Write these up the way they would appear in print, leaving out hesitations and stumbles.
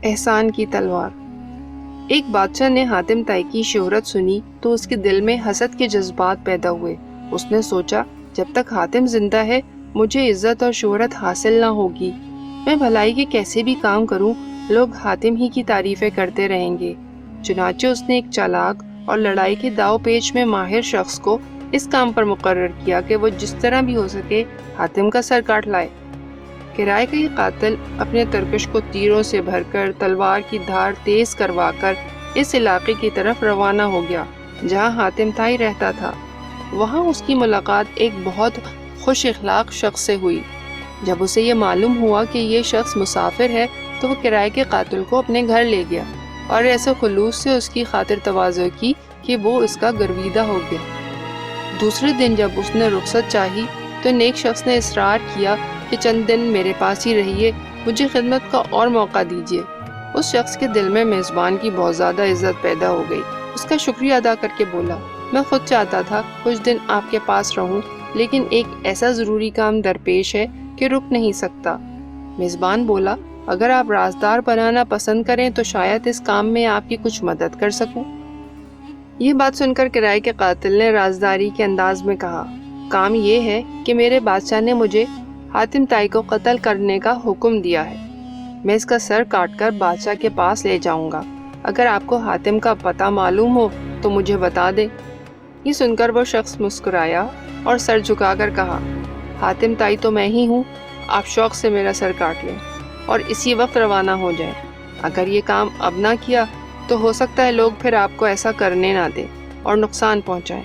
احسان کی تلوار۔ ایک بادشاہ نے حاتم طائی کی شہرت سنی تو اس کے دل میں حسد کے جذبات پیدا ہوئے۔ اس نے سوچا جب تک حاتم زندہ ہے مجھے عزت اور شہرت حاصل نہ ہوگی، میں بھلائی کے کیسے بھی کام کروں لوگ حاتم ہی کی تعریفیں کرتے رہیں گے۔ چنانچہ اس نے ایک چالاک اور لڑائی کے داؤ پیچ میں ماہر شخص کو اس کام پر مقرر کیا کہ وہ جس طرح بھی ہو سکے حاتم کا سر کاٹ لائے۔ کرائے کا یہ قاتل اپنے ترکش کو تیروں سے بھر کر تلوار کی دھار تیز کروا کر اس علاقے کی طرف روانہ ہو گیا جہاں حاتم طائی رہتا تھا۔ وہاں اس کی ملاقات ایک بہت خوش اخلاق شخص سے ہوئی۔ جب اسے یہ معلوم ہوا کہ یہ شخص مسافر ہے تو وہ کرائے کے قاتل کو اپنے گھر لے گیا اور ایسے خلوص سے اس کی خاطر تواضع کی کہ وہ اس کا گرویدہ ہو گیا۔ دوسرے دن جب اس نے رخصت چاہی تو نیک شخص نے اصرار کیا کہ چند دن میرے پاس ہی رہیے، مجھے خدمت کا اور موقع دیجیے۔ اس شخص کے دل میں میزبان کی بہت زیادہ عزت پیدا ہو گئی۔ اس کا شکریہ ادا کر کے بولا، میں خود چاہتا تھا کچھ دن آپ کے پاس رہوں، لیکن ایک ایسا ضروری کام درپیش ہے کہ رک نہیں سکتا۔ میزبان بولا، اگر آپ رازدار بنانا پسند کریں تو شاید اس کام میں آپ کی کچھ مدد کر سکوں۔ یہ بات سن کر کرائے کے قاتل نے رازداری کے انداز میں کہا، کام یہ ہے کہ میرے بادشاہ نے مجھے حاتم طائی کو قتل کرنے کا حکم دیا ہے۔ میں اس کا سر کاٹ کر بادشاہ کے پاس لے جاؤں گا۔ اگر آپ کو حاتم کا پتہ معلوم ہو تو مجھے بتا دیں۔ یہ سن کر وہ شخص مسکرایا اور سر جھکا کر کہا، حاتم طائی تو میں ہی ہوں، آپ شوق سے میرا سر کاٹ لیں اور اسی وقت روانہ ہو جائیں۔ اگر یہ کام اب نہ کیا تو ہو سکتا ہے لوگ پھر آپ کو ایسا کرنے نہ دیں اور نقصان پہنچائیں۔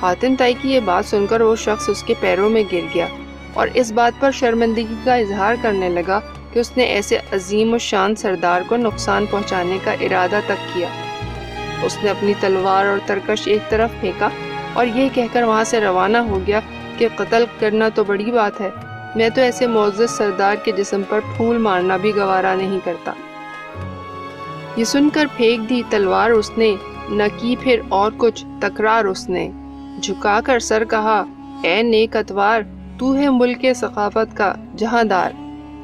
حاتم طائی کی یہ بات سن کر وہ شخص اس کے پیروں میں گر گیا اور اس بات پر شرمندگی کا اظہار کرنے لگا کہ اس نے ایسے عظیم الشان سردار کو نقصان پہنچانے کا ارادہ تک کیا۔ اس نے اپنی تلوار اور ترکش ایک طرف پھینکا اور یہ کہہ کر وہاں سے روانہ ہو گیا کہ قتل کرنا تو بڑی بات ہے، میں تو ایسے معزز سردار کے جسم پر پھول مارنا بھی گوارا نہیں کرتا۔ یہ سن کر پھینک دی تلوار اس نے نہ کی پھر اور کچھ تکرار اس نے جھکا کر سر کہا، اے نیک اتوار، تو ہے ملک ثقافت کا جہاں دار،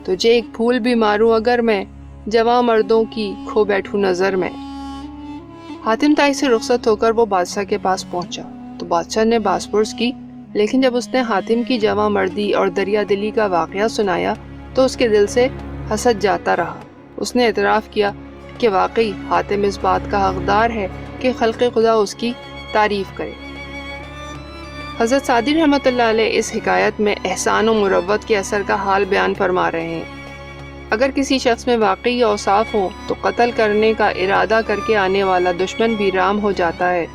تجھے ایک پھول بھی ماروں اگر میں جواں مردوں کی کھو بیٹھوں نظر میں۔ حاتم طائی سے رخصت ہو کر وہ بادشاہ کے پاس پہنچا تو بادشاہ نے باز پرس کی، لیکن جب اس نے حاتم کی جواں مردی اور دریا دلی کا واقعہ سنایا تو اس کے دل سے حسد جاتا رہا۔ اس نے اعتراف کیا کہ واقعی حاتم اس بات کا حقدار ہے کہ خلق خدا اس کی تعریف کرے۔ حضرت سعدی رحمۃ اللہ علیہ اس حکایت میں احسان و مروت کے اثر کا حال بیان فرما رہے ہیں۔ اگر کسی شخص میں واقعی اوصاف ہوں تو قتل کرنے کا ارادہ کر کے آنے والا دشمن بھی رام ہو جاتا ہے۔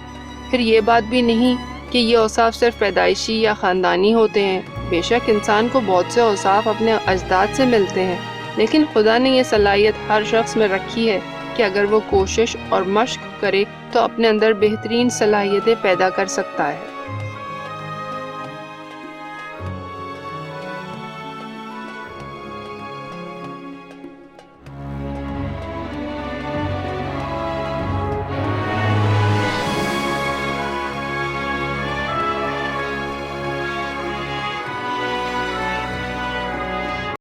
پھر یہ بات بھی نہیں کہ یہ اوصاف صرف پیدائشی یا خاندانی ہوتے ہیں، بے شک انسان کو بہت سے اوصاف اپنے اجداد سے ملتے ہیں، لیکن خدا نے یہ صلاحیت ہر شخص میں رکھی ہے کہ اگر وہ کوشش اور مشق کرے تو اپنے اندر بہترین صلاحیتیں پیدا کر سکتا ہے۔